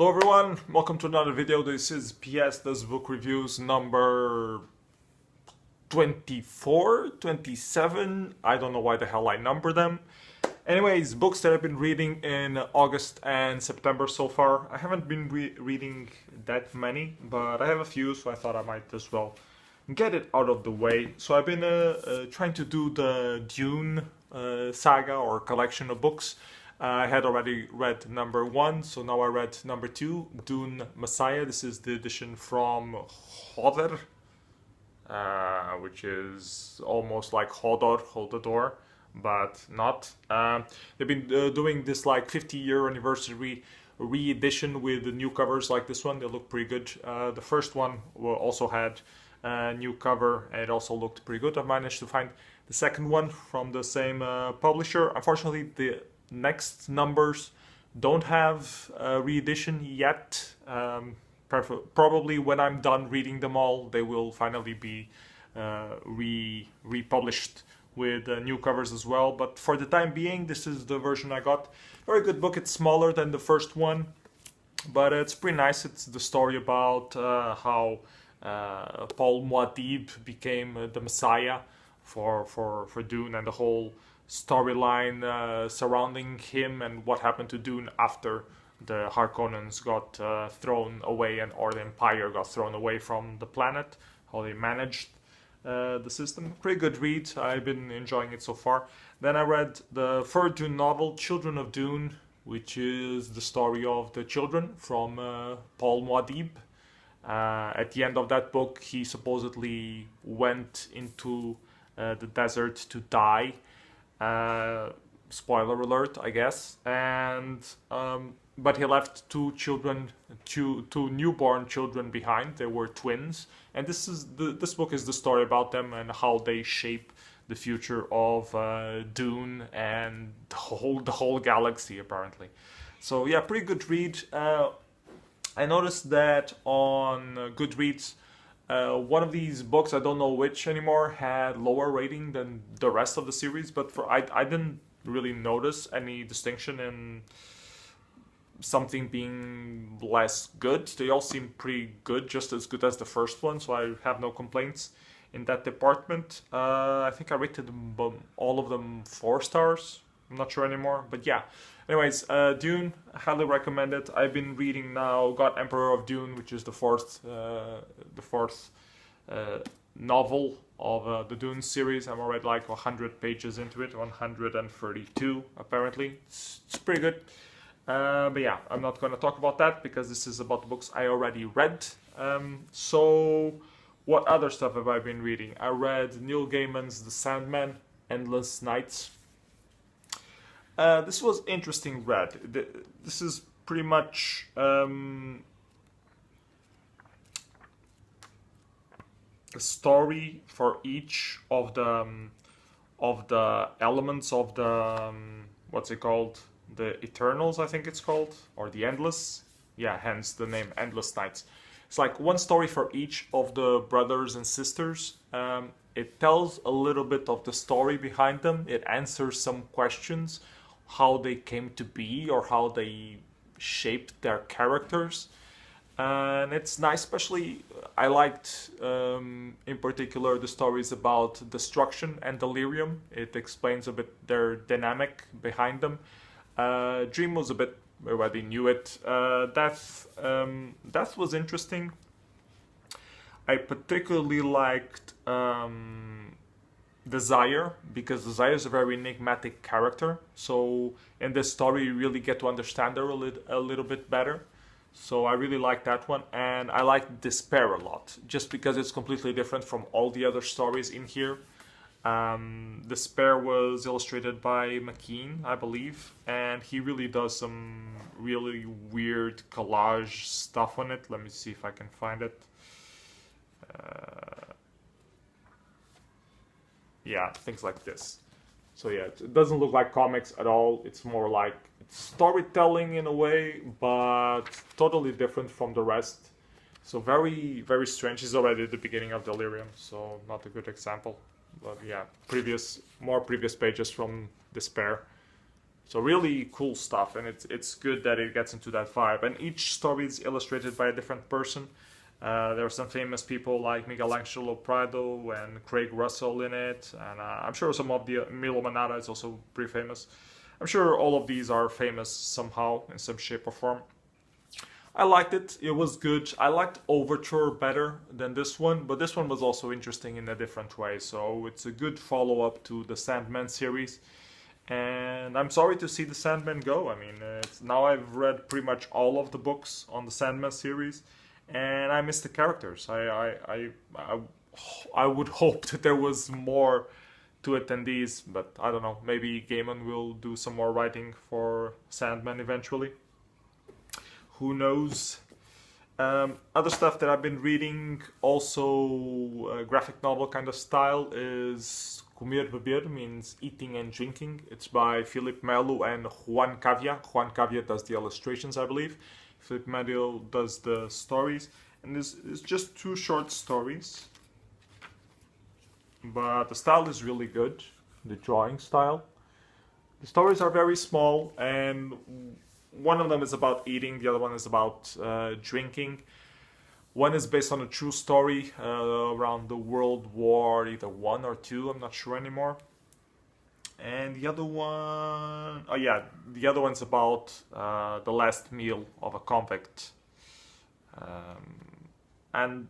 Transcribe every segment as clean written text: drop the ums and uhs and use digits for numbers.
Hello everyone, welcome to another video. This is this book reviews number 24, 27, I don't know why the hell I number them. Anyways, books that I've been reading in August and September so far. I haven't been reading that many, but I have a few, so I thought I might as well get it out of the way. So I've been trying to do the Dune saga or collection of books. I had already read number 1, so now I read number 2, Dune Messiah. This is the edition from Hodder, which is almost like Hodor, hold the door, but not. They've been doing this like 50-year anniversary re-edition with the new covers like this one. They look pretty good. The first one also had a new cover and it also looked pretty good. I managed to find the second one from the same publisher. Unfortunately, the next numbers don't have a re-edition yet. Probably when I'm done reading them all, they will finally be republished with new covers as well. But for the time being, this is the version I got. Very good book. It's smaller than the first one, but it's pretty nice. It's the story about how Paul Muad'Dib became the Messiah for Dune, and the whole storyline surrounding him and what happened to Dune after the Harkonnens got thrown away or the Empire got thrown away from the planet, how they managed the system. Pretty good read. I've been enjoying it so far. Then I read the third Dune novel, Children of Dune, which is the story of the children from Paul Muad'Dib. At the end of that book, he supposedly went into the desert to die. Spoiler alert, I guess. And but he left two newborn children behind. They were twins, and this book is the story about them and how they shape the future of Dune and the whole galaxy apparently. So yeah, pretty good read. I noticed that on Goodreads, one of these books, I don't know which anymore, had lower rating than the rest of the series, but I didn't really notice any distinction in something being less good. They all seem pretty good, just as good as the first one, so I have no complaints in that department. I think I rated them, all of them 4 stars. I'm not sure anymore, but yeah. Anyways, Dune, highly recommend it. I've been reading now God Emperor of Dune, which is the fourth novel of the Dune series. I'm already like 100 pages into it, 132 apparently. It's pretty good. But yeah, I'm not going to talk about that because this is about the books I already read. So what other stuff have I been reading? I read Neil Gaiman's The Sandman, Endless Nights. This was interesting read. This is pretty much a story for each of the elements of the what's it called? The Eternals, I think it's called, or the Endless. Yeah, hence the name Endless Nights. It's like one story for each of the brothers and sisters. It tells a little bit of the story behind them. It answers some questions, how they came to be or how they shaped their characters. And it's nice, especially I liked in particular the stories about destruction and delirium. It explains a bit their dynamic behind them. Dream was a bit, everybody knew it. Death was interesting. I particularly liked Desire, because Desire is a very enigmatic character. So in this story you really get to understand her a little bit better. So I really like that one. And I like Despair a lot, just because it's completely different from all the other stories in here. Despair was illustrated by McKean, I believe, and he really does some really weird collage stuff on it. Let me see if I can find it. Yeah, things like this. So yeah, it doesn't look like comics at all. It's more like it's storytelling in a way, but totally different from the rest. So very, very strange. He's already at the beginning of Delirium, so not a good example. But yeah, more previous pages from Despair. So really cool stuff, and it's good that it gets into that vibe. And each story is illustrated by a different person. There are some famous people like Michelangelo Prado and Craig Russell in it, and I'm sure some of the Milo Manara is also pretty famous. I'm sure all of these are famous somehow in some shape or form. I liked it. It was good. I liked Overture better than this one, but this one was also interesting in a different way. So it's a good follow-up to the Sandman series. And I'm sorry to see the Sandman go. I mean, now I've read pretty much all of the books on the Sandman series, and I miss the characters. I would hope that there was more to it than these, but I don't know. Maybe Gaiman will do some more writing for Sandman eventually. Who knows? Other stuff that I've been reading, also graphic novel kind of style, is Comer Beber, means eating and drinking. It's by Filipe Melo and Juan Cavia. Juan Cavia does the illustrations, I believe. Filipe Melo does the stories. And this is just 2 short stories. But the style is really good, the drawing style. The stories are very small, and one of them is about eating, the other one is about drinking. One is based on a true story around the World War, either 1 or 2, I'm not sure anymore. And the other one, the other one's about the last meal of a convict. And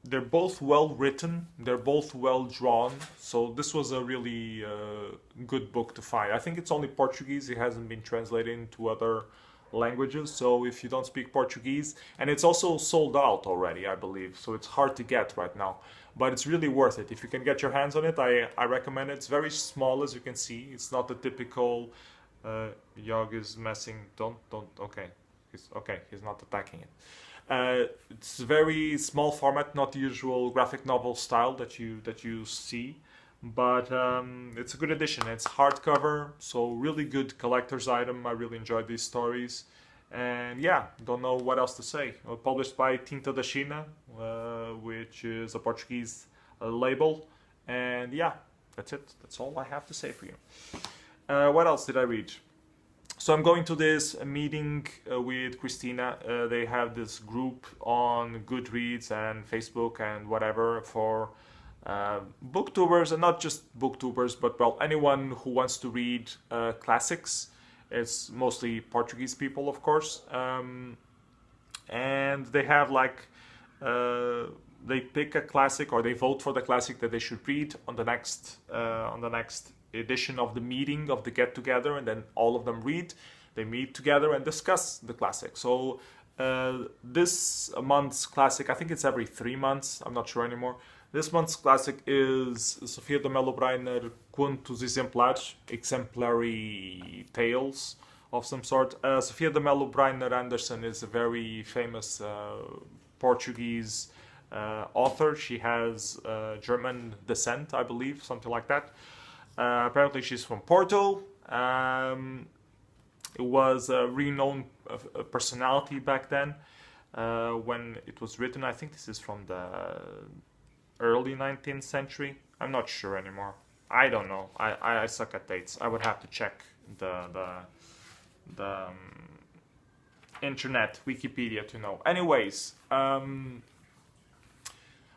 they're both well written, they're both well drawn, so this was a really good book to find. I think it's only Portuguese, it hasn't been translated into other languages, so if you don't speak Portuguese, and it's also sold out already, I believe, so it's hard to get right now, but it's really worth it. If you can get your hands on it, I recommend it. It's very small, as you can see. It's not the typical Yog is messing, okay, he's not attacking it. It's very small format, not the usual graphic novel style that you see, but it's a good addition. It's hardcover, so really good collector's item. I really enjoyed these stories, and yeah, don't know what else to say. Published by Tinta da China, which is a Portuguese label, and yeah, that's it. That's all I have to say for you. What else did I read? So I'm going to this meeting with Christina. They have this group on Goodreads and Facebook and whatever for booktubers, and not just booktubers, but well, anyone who wants to read classics. It's mostly Portuguese people, of course, and they have like they pick a classic, or they vote for the classic that they should read on the next edition of the meeting, of the get together, and then all of them read. They meet together and discuss the classic. So this month's classic, I think it's every 3 months, I'm not sure anymore. This month's classic is Sophia de Mello Breyner, Contos, Exemplares, exemplary tales of some sort. Sophia de Mello Breyner Anderson is a very famous Portuguese author. She has German descent, I believe, something like that. Apparently she's from Porto. It was a renowned personality back then when it was written. I think this is from the early 19th century. I'm not sure anymore. I don't know. I suck at dates. I would have to check the internet, Wikipedia, to know. Anyways,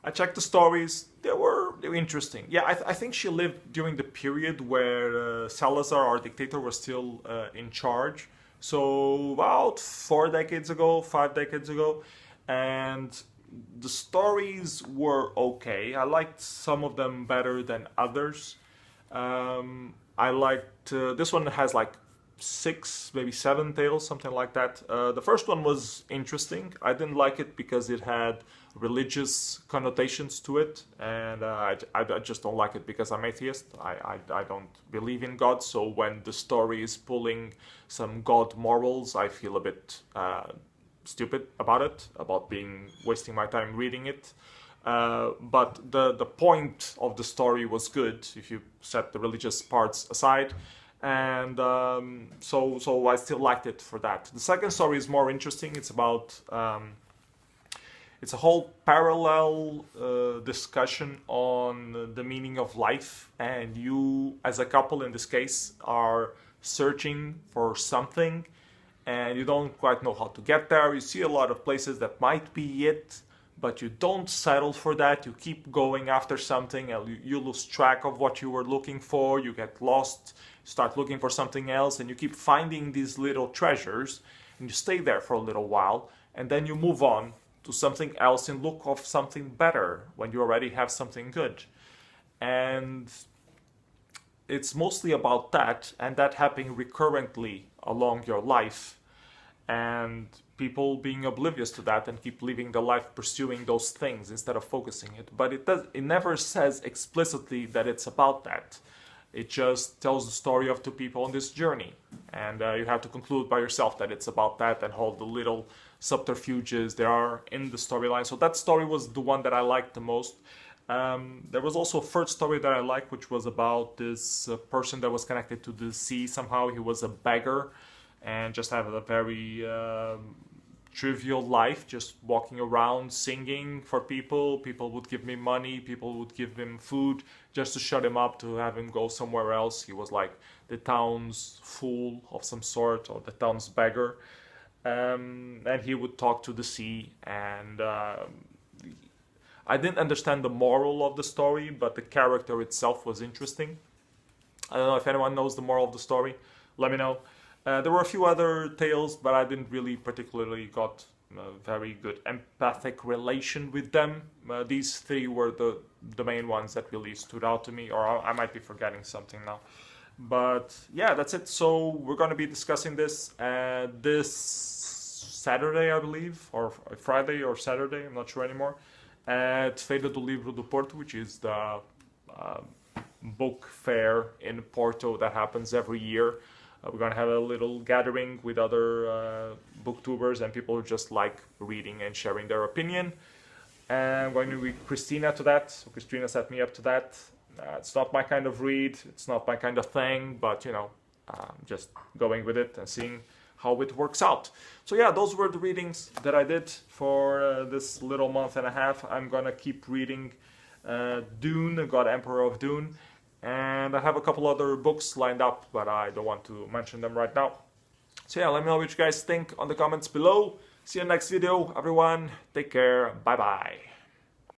I checked the stories. They were interesting. Yeah, I think she lived during the period where Salazar, our dictator, was still in charge. So about 4 decades ago, 5 decades ago, and the stories were okay. I liked some of them better than others. I liked this one has like 6, maybe 7 tales, something like that. The first one was interesting. I didn't like it because it had religious connotations to it, and I just don't like it because I'm atheist. I don't believe in God, so when the story is pulling some God morals, I feel a bit stupid about it, about wasting my time reading it. But the point of the story was good if you set the religious parts aside. And so I still liked it for that. The second story is more interesting. It's about it's a whole parallel discussion on the meaning of life, and you as a couple in this case are searching for something and you don't quite know how to get there. You see a lot of places that might be it, but you don't settle for that. You keep going after something and you lose track of what you were looking for. You get lost, start looking for something else, and you keep finding these little treasures and you stay there for a little while, and then you move on to something else and look of something better when you already have something good. And it's mostly about that, and that happening recurrently along your life, and people being oblivious to that and keep living their life pursuing those things instead of focusing it. But it never says explicitly that it's about that. It just tells the story of two people on this journey, and you have to conclude by yourself that it's about that and all the little subterfuges there are in the storyline. So that story was the one that I liked the most. There was also a third story that I liked, which was about this person that was connected to the sea somehow. He was a beggar and just had a very trivial life, just walking around singing for people. People would give me money, people would give him food just to shut him up, to have him go somewhere else. He was like the town's fool of some sort, or the town's beggar. And he would talk to the sea, and I didn't understand the moral of the story, but the character itself was interesting. I don't know if anyone knows the moral of the story. Let me know. There were a few other tales, but I didn't really particularly got a very good empathic relation with them. These three were the main ones that really stood out to me, or I might be forgetting something now. But yeah, that's it. So we're going to be discussing this this Saturday, I believe, or Friday or Saturday, I'm not sure anymore, at Feira do Livro do Porto, which is the book fair in Porto that happens every year. We're going to have a little gathering with other booktubers and people who just like reading and sharing their opinion. And I'm going to read Christina to that. So Christina set me up to that. It's not my kind of read, it's not my kind of thing, but you know, just going with it and seeing how it works out. So yeah, those were the readings that I did for this little month and a half. I'm gonna keep reading Dune, God Emperor of Dune, and I have a couple other books lined up, but I don't want to mention them right now. So yeah, let me know what you guys think on the comments below. See you next video, everyone. Take care. Bye bye.